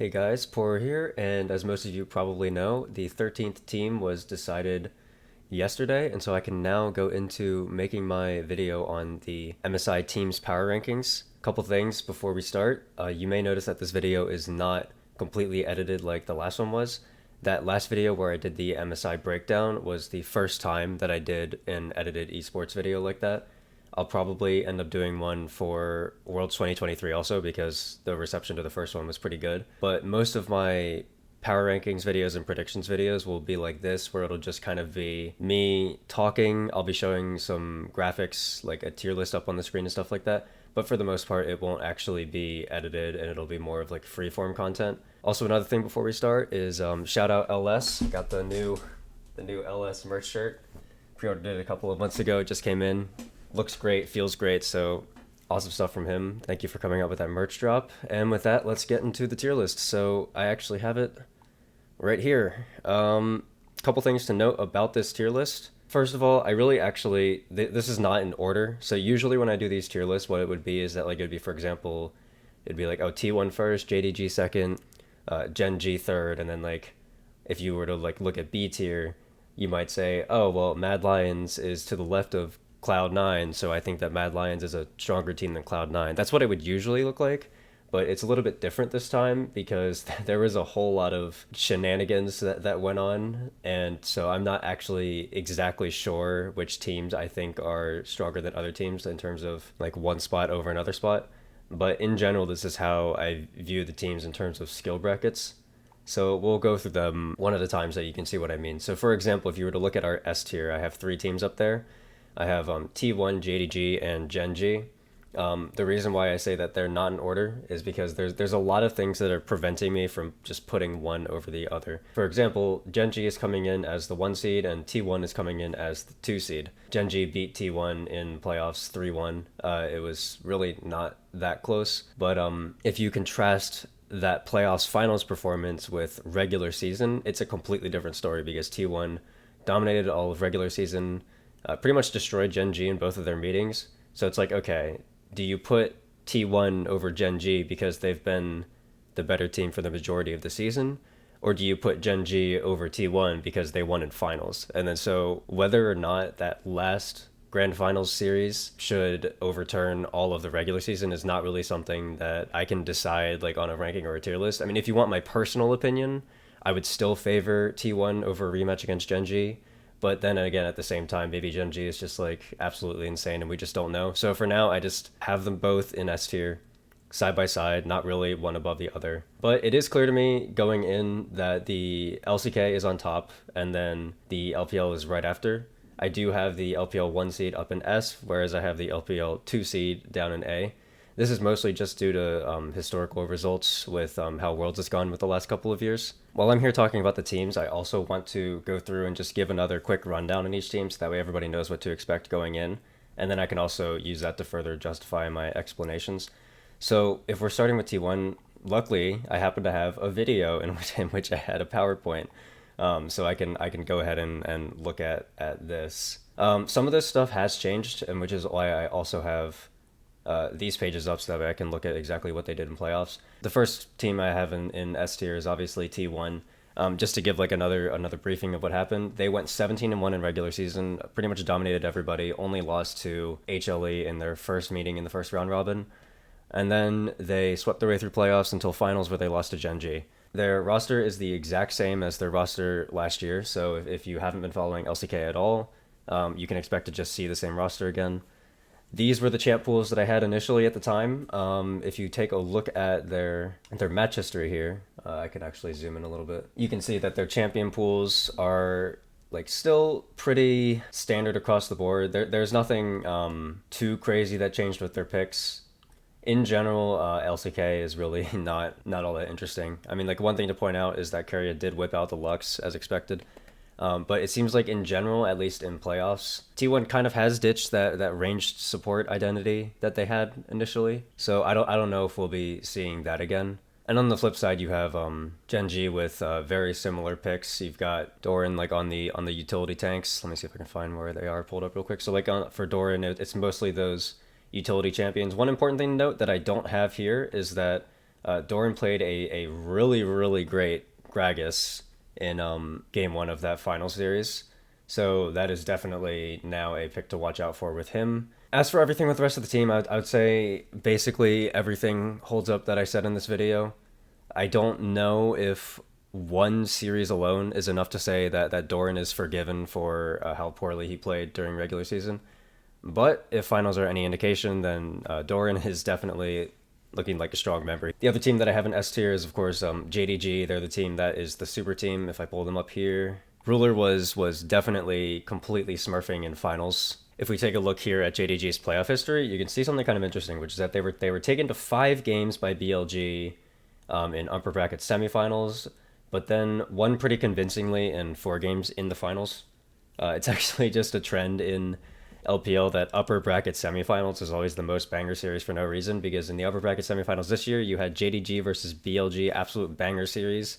Hey guys, Poro here, and as most of you probably know, the 13th team was decided yesterday, and so I can now go into making my video on the MSI Teams power rankings. Couple things before we start. You may notice that this video is not completely edited like the last one was. That last video where I did the MSI breakdown was the first time that I did an edited esports video like that. I'll probably end up doing one for Worlds 2023 also because the reception to the first one was pretty good. But most of my power rankings videos and predictions videos will be like this, where it'll just kind of be me talking. I'll be showing some graphics, like a tier list up on the screen and stuff like that. But for the most part, it won't actually be edited and it'll be more of like freeform content. Also, another thing before we start is shout out LS. Got the new LS merch shirt. Pre-ordered it a couple of months ago. It just came in. Looks great, feels great, so awesome stuff from him. Thank you for coming out with that merch drop. And with that, let's get into the tier list. So I actually have it right here. Couple things to note about this tier list. First of all, I really actually, this is not in order. So usually when I do these tier lists, what it would be is that like it'd be, for example, it'd be like, oh, T1 first, JDG second, Gen G third, and then like if you were to like look at B tier, you might say, oh, well, Mad Lions is to the left of Cloud9, so I think that Mad Lions is a stronger team than Cloud9. That's what it would usually look like, but it's a little bit different this time because there was a whole lot of shenanigans that went on, and so I'm not actually exactly sure which teams I think are stronger than other teams in terms of like one spot over another spot. But in general, this is how I view the teams in terms of skill brackets. So we'll go through them one at a time so you can see what I mean. So for example, if you were to look at our S tier, I have 3 teams up there. I have T1, JDG, and Gen G. The reason why I say that they're not in order is because there's a lot of things that are preventing me from just putting one over the other. For example, Gen G is coming in as the 1 seed and T1 is coming in as the 2 seed. Gen G beat T1 in playoffs 3-1. It was really not that close, but if you contrast that playoffs finals performance with regular season, it's a completely different story because T1 dominated all of regular season, pretty much destroyed Gen G in both of their meetings. So it's like, okay, do you put T1 over Gen G because they've been the better team for the majority of the season? Or do you put Gen G over T1 because they won in finals? And then so whether or not that last grand finals series should overturn all of the regular season is not really something that I can decide like on a ranking or a tier list. I mean, if you want my personal opinion, I would still favor T1 over a rematch against Gen G. But then again, at the same time, maybe Gen G is just like absolutely insane and we just don't know. So for now, I just have them both in S tier, side by side, not really one above the other. But it is clear to me going in that the LCK is on top and then the LPL is right after. I do have the LPL 1 seed up in S, whereas I have the LPL 2 seed down in A. This is mostly just due to historical results with how Worlds has gone with the last couple of years. While I'm here talking about the teams, I also want to go through and just give another quick rundown on each team so that way everybody knows what to expect going in. And then I can also use that to further justify my explanations. So if we're starting with T1, luckily I happen to have a video in which I had a PowerPoint. So I can go ahead and look at this. Some of this stuff has changed, and which is why I also have these pages up so that way I can look at exactly what they did in playoffs. The first team I have in S tier is obviously T1. Just to give like another briefing of what happened, they went 17-1 in regular season, pretty much dominated everybody, only lost to HLE in their first meeting in the first round robin. And then they swept their way through playoffs until finals where they lost to Gen G. Their roster is the exact same as their roster last year, so if you haven't been following LCK at all, you can expect to just see the same roster again. These were the champ pools that I had initially at the time. If you take a look at their match history here, I could actually zoom in a little bit. You can see that their champion pools are like still pretty standard across the board. There's nothing too crazy that changed with their picks. In general, LCK is really not all that interesting. I mean, like one thing to point out is that Keria did whip out the Lux as expected. But it seems like in general, at least in playoffs, T1 kind of has ditched that ranged support identity that they had initially. So I don't know if we'll be seeing that again. And on the flip side, you have Gen G with very similar picks. You've got Doran like on the utility tanks. Let me see if I can find where they are pulled up real quick. So like for Doran, it's mostly those utility champions. One important thing to note that I don't have here is that Doran played a really, really great Gragas in game one of that final series. So that is definitely now a pick to watch out for with him. As for everything with the rest of the team, I would say basically everything holds up that I said in this video. I don't know if one series alone is enough to say that Doran is forgiven for how poorly he played during regular season. But if finals are any indication, then Doran is definitely looking like a strong member. The other team that I have in S tier is, of course, JDG. They're the team that is the super team. If I pull them up here, Ruler was definitely completely smurfing in finals. If we take a look here at JDG's playoff history, you can see something kind of interesting, which is that they were taken to 5 games by BLG in upper bracket semifinals, but then won pretty convincingly in 4 games in the finals. It's actually just a trend in LPL that upper bracket semifinals is always the most banger series for no reason, because in the upper bracket semifinals this year you had JDG versus BLG, absolute banger series.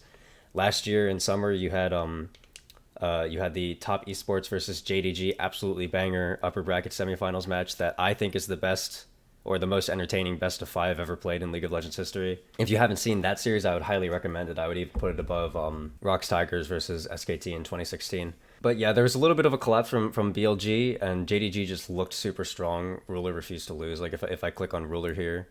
Last year in summer you had the top esports versus JDG, absolutely banger upper bracket semifinals match that I think is the best or the most entertaining best of 5 ever played in League of Legends history. If you haven't seen that series, I would highly recommend it. I would even put it above Rocks Tigers versus SKT in 2016. But yeah, there was a little bit of a collapse from BLG, and JDG just looked super strong. Ruler refused to lose. Like if I click on Ruler here,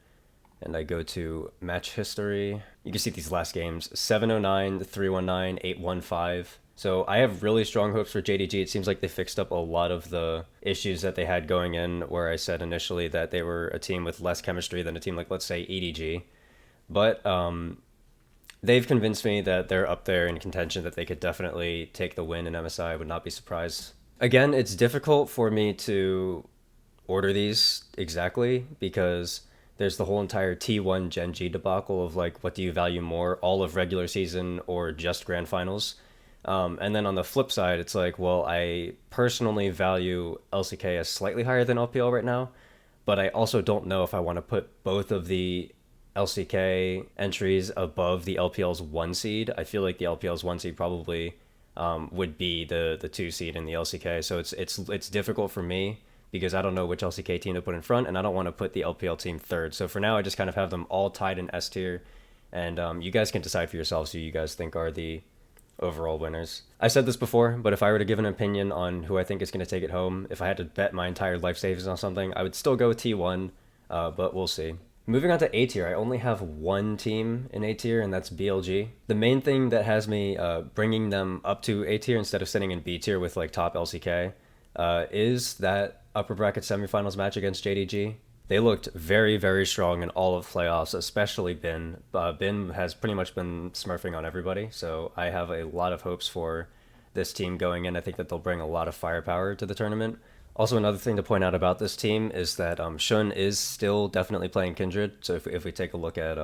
and I go to match history, you can see these last games: 709, 319, 815. So I have really strong hopes for JDG. It seems like they fixed up a lot of the issues that they had going in, where I said initially that they were a team with less chemistry than a team like, let's say, EDG. But they've convinced me that they're up there in contention, that they could definitely take the win in MSI. I would not be surprised. Again, it's difficult for me to order these exactly because there's the whole entire T1 Gen G debacle of like, what do you value more, all of regular season or just grand finals? And then on the flip side, it's like, well, I personally value LCK as slightly higher than LPL right now, but I also don't know if I want to put both of the LCK entries above the LPL's 1 seed. I feel like the LPL's 1 seed probably would be the 2 seed in the LCK. So it's difficult for me because I don't know which LCK team to put in front, and I don't want to put the LPL team third. So for now, I just kind of have them all tied in S tier, and you guys can decide for yourselves who you guys think are the overall winners. I said this before, but if I were to give an opinion on who I think is going to take it home, if I had to bet my entire life savings on something, I would still go with T1, but we'll see. Moving on to A tier, I only have one team in A tier, and that's BLG. The main thing that has me bringing them up to A tier instead of sitting in B tier with like top LCK is that upper bracket semifinals match against JDG. They looked very, very strong in all of playoffs, especially Bin. Bin has pretty much been smurfing on everybody, so I have a lot of hopes for this team going in. I think that they'll bring a lot of firepower to the tournament. Also, another thing to point out about this team is that Shun is still definitely playing Kindred. So if we take a look at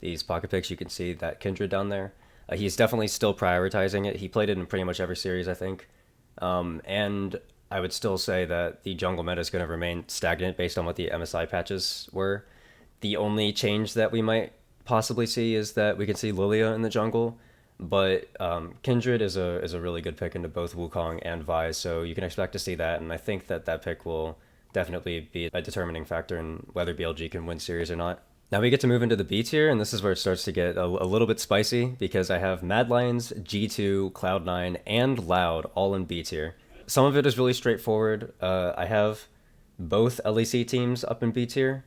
these pocket picks, you can see that Kindred down there. He's definitely still prioritizing it. He played it in pretty much every series, I think. And I would still say that the jungle meta is going to remain stagnant based on what the MSI patches were. The only change that we might possibly see is that we can see Lilia in the jungle, but Kindred is a really good pick into both Wukong and Vi, so you can expect to see that, and I think that that pick will definitely be a determining factor in whether BLG can win series or not. Now we get to move into the B tier, and this is where it starts to get a little bit spicy, because I have Mad Lions, G2, Cloud9, and Loud all in B tier. Some of it is really straightforward. I have both LEC teams up in B tier.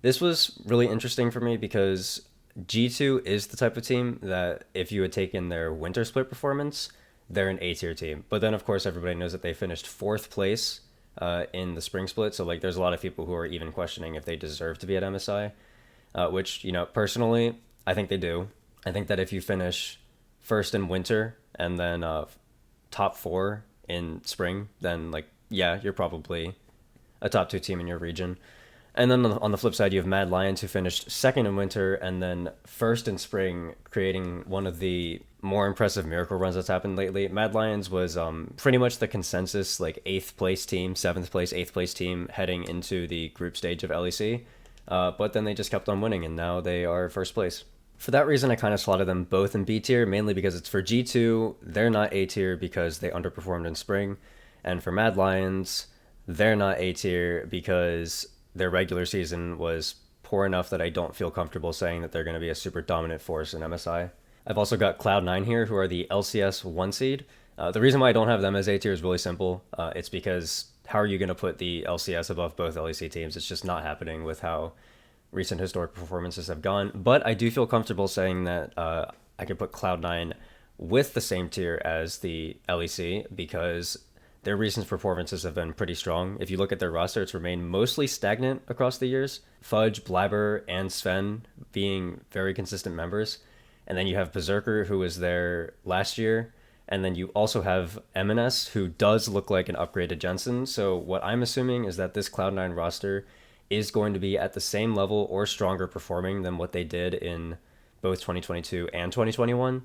This was really interesting for me because G2 is the type of team that if you had taken their winter split performance, they're an A tier team. But then, of course, everybody knows that they finished 4th place in the spring split. So, like, there's a lot of people who are even questioning if they deserve to be at MSI, which, you know, personally, I think they do. I think that if you finish first in winter and then top 4 in spring, then, like, yeah, you're probably a top 2 team in your region. And then on the flip side, you have Mad Lions, who finished 2nd in winter and then 1st in spring, creating one of the more impressive miracle runs that's happened lately. Mad Lions was pretty much the consensus, like, 8th place team, 7th place, 8th place team heading into the group stage of LEC. But then they just kept on winning, and now they are 1st place. For that reason, I kind of slotted them both in B tier, mainly because it's for G2, they're not A tier because they underperformed in spring. And for Mad Lions, they're not A tier because their regular season was poor enough that I don't feel comfortable saying that they're going to be a super dominant force in MSI. I've also got Cloud9 here, who are the LCS 1 seed. The reason why I don't have them as A tier is really simple. It's because how are you going to put the LCS above both LEC teams? It's just not happening with how recent historic performances have gone. But I do feel comfortable saying that I could put Cloud9 with the same tier as the LEC because their recent performances have been pretty strong. If you look at their roster, it's remained mostly stagnant across the years. Fudge, Blabber, and Sven being very consistent members. And then you have Berserker, who was there last year. And then you also have MNS, who does look like an upgraded Jensen. So what I'm assuming is that this Cloud9 roster is going to be at the same level or stronger performing than what they did in both 2022 and 2021,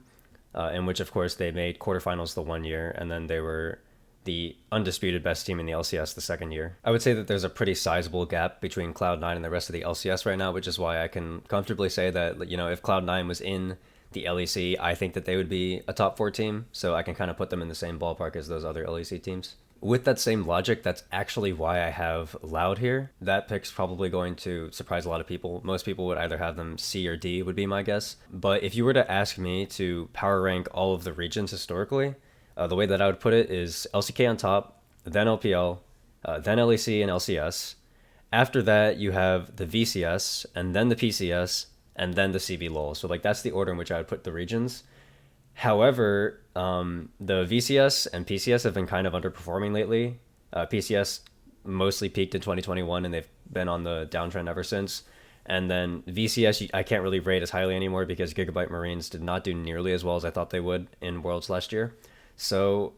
in which, of course, they made quarterfinals the 1 year, and then they were the undisputed best team in the LCS the second year. I would say that there's a pretty sizable gap between Cloud9 and the rest of the LCS right now, which is why I can comfortably say that, you know, if Cloud9 was in the LEC, I think that they would be a top 4 team, so I can kind of put them in the same ballpark as those other LEC teams. With that same logic, that's actually why I have Loud here. That pick's probably going to surprise a lot of people. Most people would either have them C or D, would be my guess. But if you were to ask me to power rank all of the regions historically, the way that I would put it is LCK on top, then LPL, then LEC and LCS. After that, you have the VCS, and then the PCS, and then the CB LOL. So like that's the order in which I would put the regions. However, the VCS and PCS have been kind of underperforming lately. PCS mostly peaked in 2021, and they've been on the downtrend ever since. And then VCS, I can't really rate as highly anymore because Gigabyte Marines did not do nearly as well as I thought they would in Worlds last year. So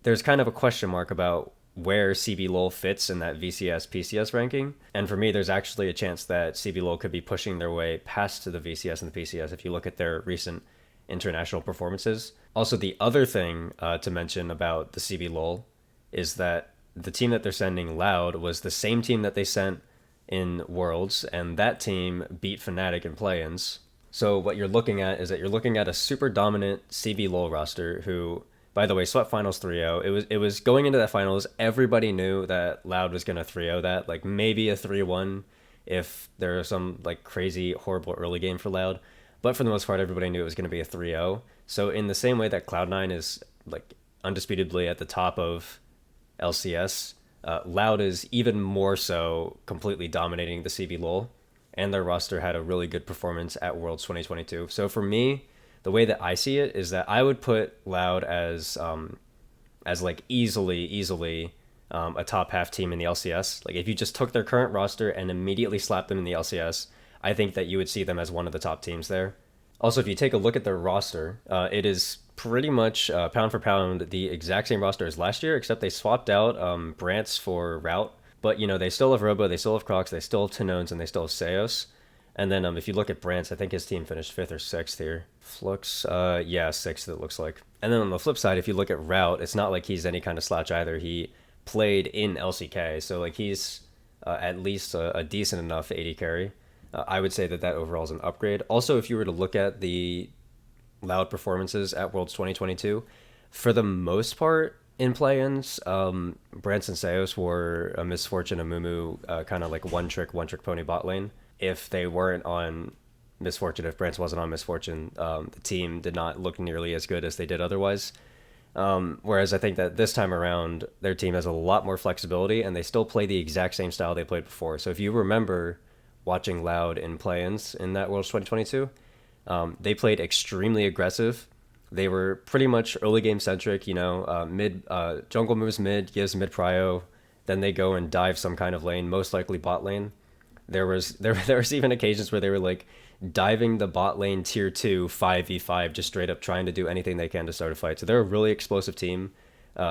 there's kind of a question mark about where CB LOL fits in that VCS PCS ranking. And for me, there's actually a chance that CB LOL could be pushing their way past to the VCS and the PCS if you look at their recent international performances. Also, the other thing to mention about the CB LOL is that the team that they're sending Loud was the same team that they sent in Worlds, and that team beat Fnatic in play-ins. So what you're looking at is that you're looking at a super dominant CB LOL roster who, by the way, swept finals 3-0. It was going into that finals, everybody knew that Loud was going to 3-0 that, like maybe a 3-1 if there was some like crazy, horrible early game for Loud. But for the most part, everybody knew it was going to be a 3-0. So in the same way that Cloud9 is like undisputably at the top of LCS, Loud is even more so completely dominating the CB LOL. And their roster had a really good performance at Worlds 2022. So for me, the way that I see it is that I would put Loud as like easily a top half team in the LCS. Like if you just took their current roster and immediately slapped them in the LCS, I think that you would see them as one of the top teams there. Also, if you take a look at their roster, it is pretty much pound for pound the exact same roster as last year, except they swapped out Brantz for Route. But, you know, they still have Robo, they still have Crocs, they still have Tenones, and they still have Seos. And then if you look at Brantz, I think his team finished 5th or 6th here. Flux, yeah, 6th it looks like. And then on the flip side, if you look at Route, it's not like he's any kind of slouch either. He played in LCK, so like he's at least a decent enough AD carry. I would say that that overall is an upgrade. Also, if you were to look at the Loud performances at Worlds 2022, for the most part in play-ins, Brantz and Seos were a Misfortune, a Mumu, kind of like one trick pony bot lane. If they weren't on Misfortune, if Brantz wasn't on Misfortune, the team did not look nearly as good as they did otherwise. Whereas I think that this time around, their team has a lot more flexibility, and they still play the exact same style they played before. So if you remember watching Loud in play-ins in that Worlds 2022, they played extremely aggressive. They were pretty much early game centric, you know, jungle moves mid, gives mid prio, then they go and dive some kind of lane, most likely bot lane. There was even occasions where they were like diving the bot lane tier 2 5v5, just straight up trying to do anything they can to start a fight. So they're a really explosive team.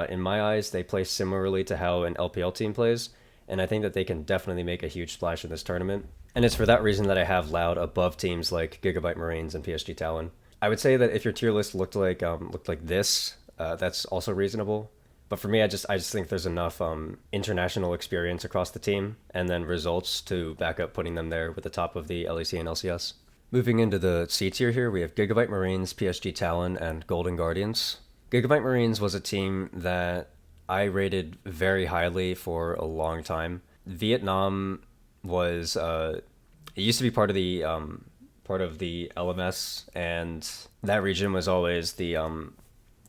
In my eyes, they play similarly to how an LPL team plays, and I think that they can definitely make a huge splash in this tournament. And it's for that reason that I have Loud above teams like Gigabyte Marines and PSG Talon. I would say that if your tier list looked like this, that's also reasonable. But for me, I just think there's enough international experience across the team and then results to back up putting them there with the top of the LEC and LCS. Moving into the C tier here, we have Gigabyte Marines, PSG Talon, and Golden Guardians. Gigabyte Marines was a team that I rated very highly for a long time. Vietnam was It used to be part of the LMS, and that region was always the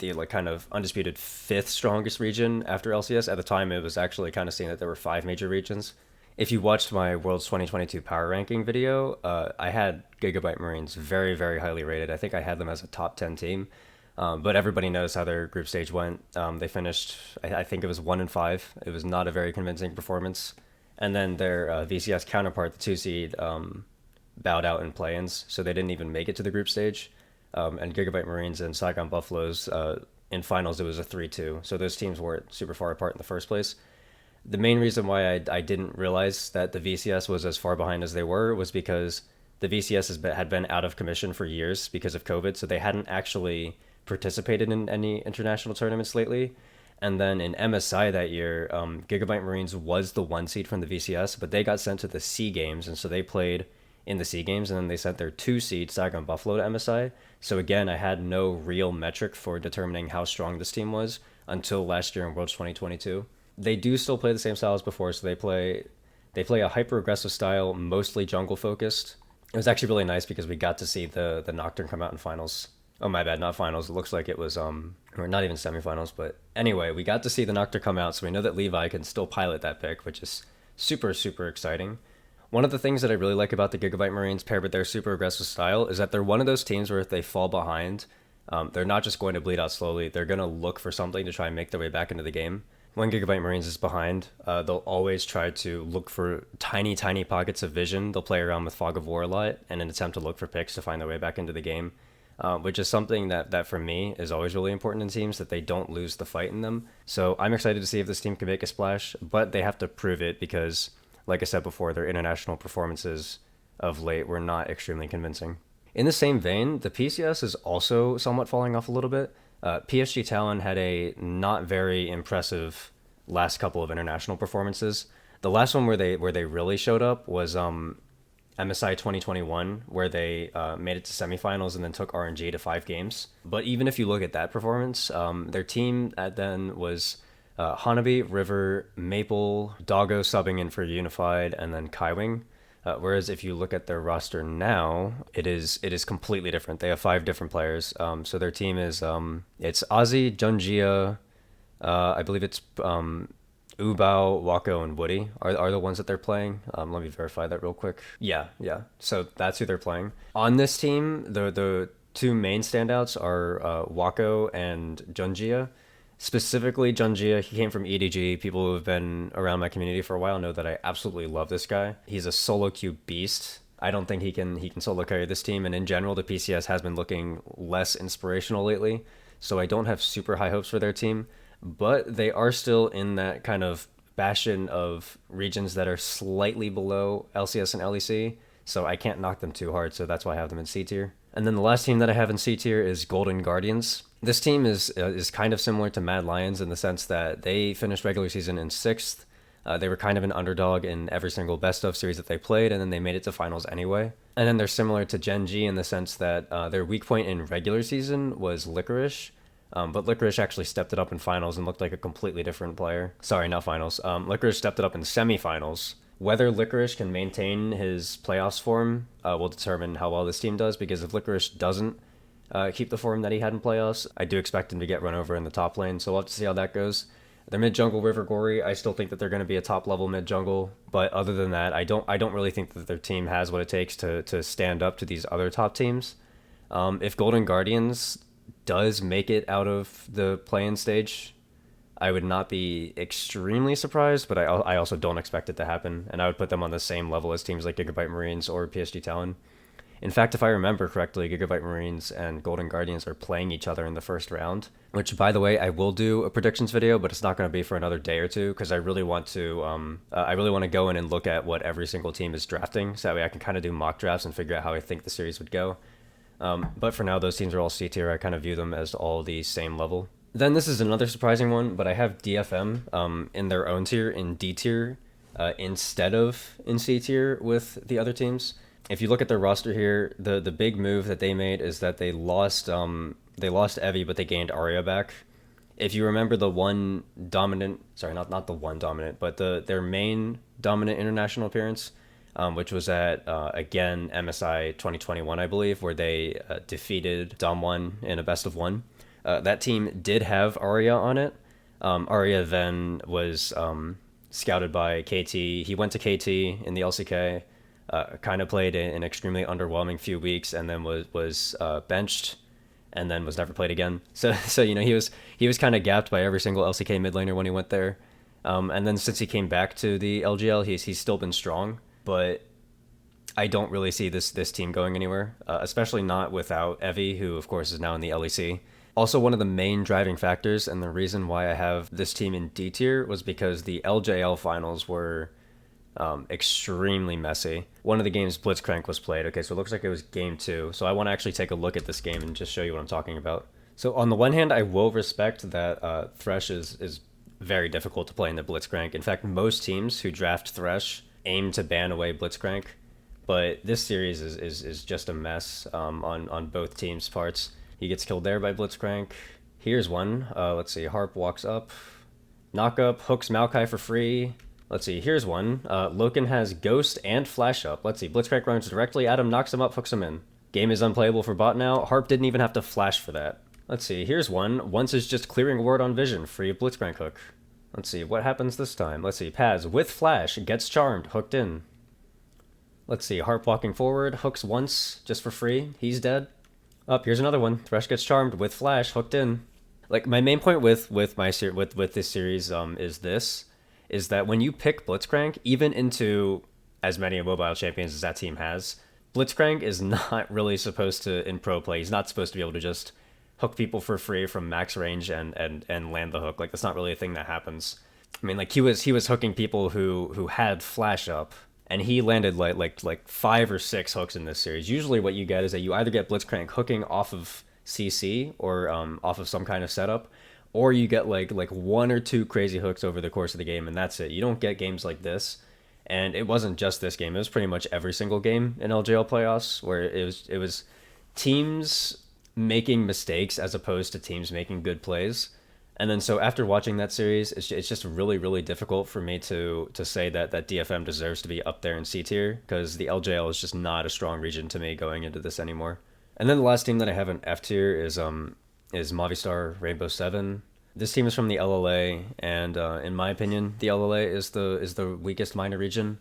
like kind of undisputed fifth strongest region after LCS. At the time, it was actually kind of seen that there were five major regions. If you watched my World's 2022 power ranking video, I had Gigabyte Marines very, very highly rated. I think I had them as a top 10 team. But everybody knows how their group stage went. They finished, I think it was 1-5. It was not a very convincing performance. And then their VCS counterpart, the 2 seed, bowed out in play-ins, so they didn't even make it to the group stage. And Gigabyte Marines and Saigon Buffaloes, in finals, it was a 3-2. So those teams weren't super far apart in the first place. The main reason why I didn't realize that the VCS was as far behind as they were was because the VCS had been out of commission for years because of COVID, so they hadn't actually participated in any international tournaments lately. And then in MSI that year, Gigabyte Marines was the 1 seed from the VCS, but they got sent to the C Games, and so they played in the C Games, and then they sent their 2 seed Saigon Buffalo to MSI. So again, I had no real metric for determining how strong this team was until last year in Worlds 2022. They do still play the same style as before, so they play a hyper aggressive style, mostly jungle focused. It was actually really nice because we got to see the Nocturne come out in finals. Oh my bad, not finals. It looks like it was or not even semifinals, but anyway, we got to see the Nocturne come out, so we know that Levi can still pilot that pick, which is super, super exciting. One of the things that I really like about the Gigabyte Marines paired with their super aggressive style is that they're one of those teams where if they fall behind, they're not just going to bleed out slowly. They're going to look for something to try and make their way back into the game. When Gigabyte Marines is behind, they'll always try to look for tiny, tiny pockets of vision. They'll play around with Fog of War a lot in an attempt to look for picks to find their way back into the game, which is something that for me is always really important in teams, that they don't lose the fight in them. So I'm excited to see if this team can make a splash, but they have to prove it because, like I said before, their international performances of late were not extremely convincing. In the same vein, the PCS is also somewhat falling off a little bit. PSG Talon had a not very impressive last couple of international performances. The last one where they really showed up was MSI 2021, where they made it to semifinals and then took RNG to 5 games. But even if you look at that performance, their team then was Hanabi, River, Maple, Doggo subbing in for Unified, and then Kaiwing. Whereas if you look at their roster now, it is completely different. They have 5 different players. So their team is it's Ozzy, Junjia, I believe it's Ubao, Wako, and Woody are the ones that they're playing. Let me verify that real quick. Yeah. So that's who they're playing. On this team, the 2 main standouts are Wako and Junjia. Specifically, Junjia, he came from EDG. People who have been around my community for a while know that I absolutely love this guy. He's a solo queue beast. I don't think he can solo carry this team, and in general, the PCS has been looking less inspirational lately, so I don't have super high hopes for their team, but they are still in that kind of bastion of regions that are slightly below LCS and LEC, so I can't knock them too hard, so that's why I have them in C tier. And then the last team that I have in C tier is Golden Guardians. This team is kind of similar to Mad Lions in the sense that they finished regular season in 6th. They were kind of an underdog in every single best of series that they played, and then they made it to finals anyway. And then they're similar to Gen G in the sense that their weak point in regular season was Licorice, but Licorice actually stepped it up in finals and looked like a completely different player. Sorry, not finals. Licorice stepped it up in semifinals. Whether Licorice can maintain his playoffs form will determine how well this team does, because if Licorice doesn't keep the form that he had in playoffs, I do expect him to get run over in the top lane, so we'll have to see how that goes. Their mid-jungle River Gory, I still think that they're going to be a top-level mid-jungle, but other than that, I don't really think that their team has what it takes to stand up to these other top teams. If Golden Guardians does make it out of the play-in stage, I would not be extremely surprised, but I also don't expect it to happen, and I would put them on the same level as teams like Gigabyte Marines or PSG Talon. In fact, if I remember correctly, Gigabyte Marines and Golden Guardians are playing each other in the first round, which, by the way, I will do a predictions video, but it's not going to be for another day or two, because I really want to go in and look at what every single team is drafting, so that way I can kind of do mock drafts and figure out how I think the series would go. But for now, those teams are all C tier. I kind of view them as all the same level. Then this is another surprising one, but I have DFM in their own tier, in D tier, instead of in C tier with the other teams. If you look at their roster here, the big move that they made is that they lost Evie, but they gained Arya back. If you remember the one dominant, sorry, not the one dominant, but their main dominant international appearance, which was at, again, MSI 2021, I believe, where they defeated Dom1 in a best of one. That team did have Arya on it. Arya then was scouted by KT. He went to KT in the LCK, kind of played an extremely underwhelming few weeks, and then was benched, and then was never played again. So he was kind of gapped by every single LCK mid laner when he went there. And then since he came back to the LGL, he's still been strong, but I don't really see this team going anywhere, especially not without Evie, who of course is now in the LEC. Also, one of the main driving factors and the reason why I have this team in D tier was because the LJL finals were extremely messy. One of the games Blitzcrank was played. Okay, so it looks like it was game 2. So I want to actually take a look at this game and just show you what I'm talking about. So on the one hand, I will respect that Thresh is very difficult to play in the Blitzcrank. In fact, most teams who draft Thresh aim to ban away Blitzcrank. But this series is just a mess on both teams' parts. He gets killed there by Blitzcrank. Here's one. Let's see. Harp walks up. Knock up. Hooks Maokai for free. Let's see. Here's one. Loken has Ghost and Flash up. Let's see. Blitzcrank runs directly at him, knocks him up, hooks him in. Game is unplayable for bot now. Harp didn't even have to flash for that. Let's see. Here's one. Once is just clearing ward on vision. Free of Blitzcrank hook. Let's see. What happens this time? Let's see. Paz with Flash. Gets charmed. Hooked in. Let's see. Harp walking forward. Hooks once just for free. He's dead. Up, here's another one. Thresh gets charmed with Flash, hooked in. Like, my main point with this series is that when you pick Blitzcrank, even into as many mobile champions as that team has, Blitzcrank is not really supposed to, in pro play, he's not supposed to be able to just hook people for free from max range and land the hook. Like, that's not really a thing that happens. I mean, like, he was hooking people who had Flash up, and he landed like 5 or 6 hooks in this series. Usually what you get is that you either get Blitzcrank hooking off of CC or off of some kind of setup, or you get like 1 or 2 crazy hooks over the course of the game, and that's it. You don't get games like this. And it wasn't just this game. It was pretty much every single game in LJL playoffs where it was teams making mistakes as opposed to teams making good plays. And then so after watching that series, it's just really, really difficult for me to say that DFM deserves to be up there in C tier, because the LJL is just not a strong region to me going into this anymore. And then the last team that I have in F tier is Movistar Rainbow 7. This team is from the LLA, and in my opinion, the LLA is the weakest minor region.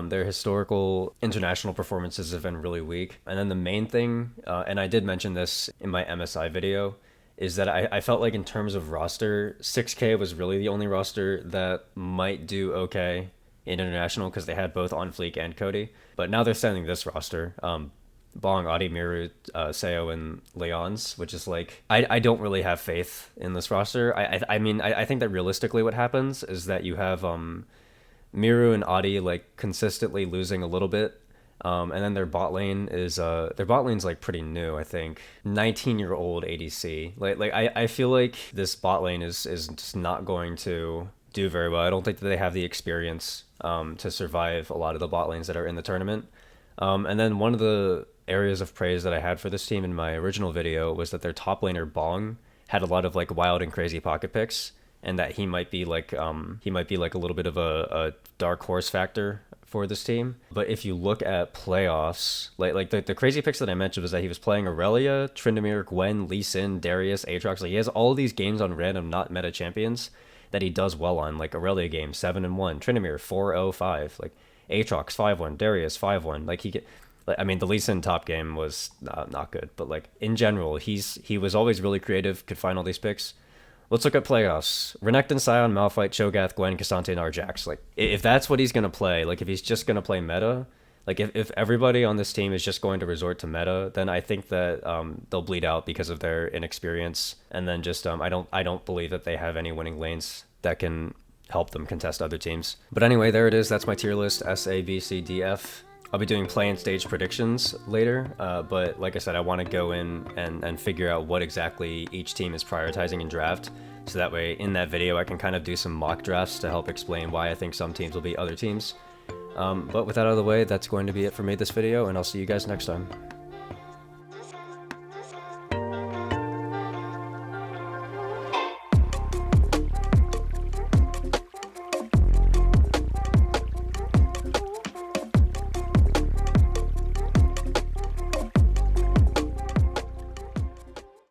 Their historical international performances have been really weak. And then the main thing, and I did mention this in my MSI video, is that I felt like in terms of roster, 6K was really the only roster that might do okay in international, because they had both On Fleek and Cody. But now they're sending this roster. Bong, Adi, Miru, Seo, and Leons, which is like, I don't really have faith in this roster. I mean, I think that realistically what happens is that you have Miru and Adi like consistently losing a little bit. And then their bot lane is like pretty new, I think. 19-year-old ADC. Like I feel like this bot lane is just not going to do very well. I don't think that they have the experience to survive a lot of the bot lanes that are in the tournament. And then one of the areas of praise that I had for this team in my original video was that their top laner Bong had a lot of like wild and crazy pocket picks, and that he might be like a little bit of a dark horse factor for this team. But if you look at playoffs, like the crazy picks that I mentioned was that he was playing Aurelia, Tryndamere, Gwen, Lee Sin, Darius, Aatrox. Like, he has all these games on random not meta champions that he does well on. Like Aurelia game 7-1, Tryndamere 4-0-5, like Aatrox 5-1, Darius 5-1. Like I mean, the Lee Sin top game was not good, but like in general, he was always really creative, could find all these picks. Let's look at playoffs. Renekton, Sion, Malphite, Cho'Gath, Gwen, Cassante, and Arjax. Like, if that's what he's going to play, like if he's just going to play meta, like if everybody on this team is just going to resort to meta, then I think that they'll bleed out because of their inexperience. And then just I don't believe that they have any winning lanes that can help them contest other teams. But anyway, there it is. That's my tier list, S, A, B, C, D, F. I'll be doing play and stage predictions later, but like I said, I want to go in and figure out what exactly each team is prioritizing in draft, so that way in that video I can kind of do some mock drafts to help explain why I think some teams will beat other teams. But with that out of the way, that's going to be it for me this video, and I'll see you guys next time.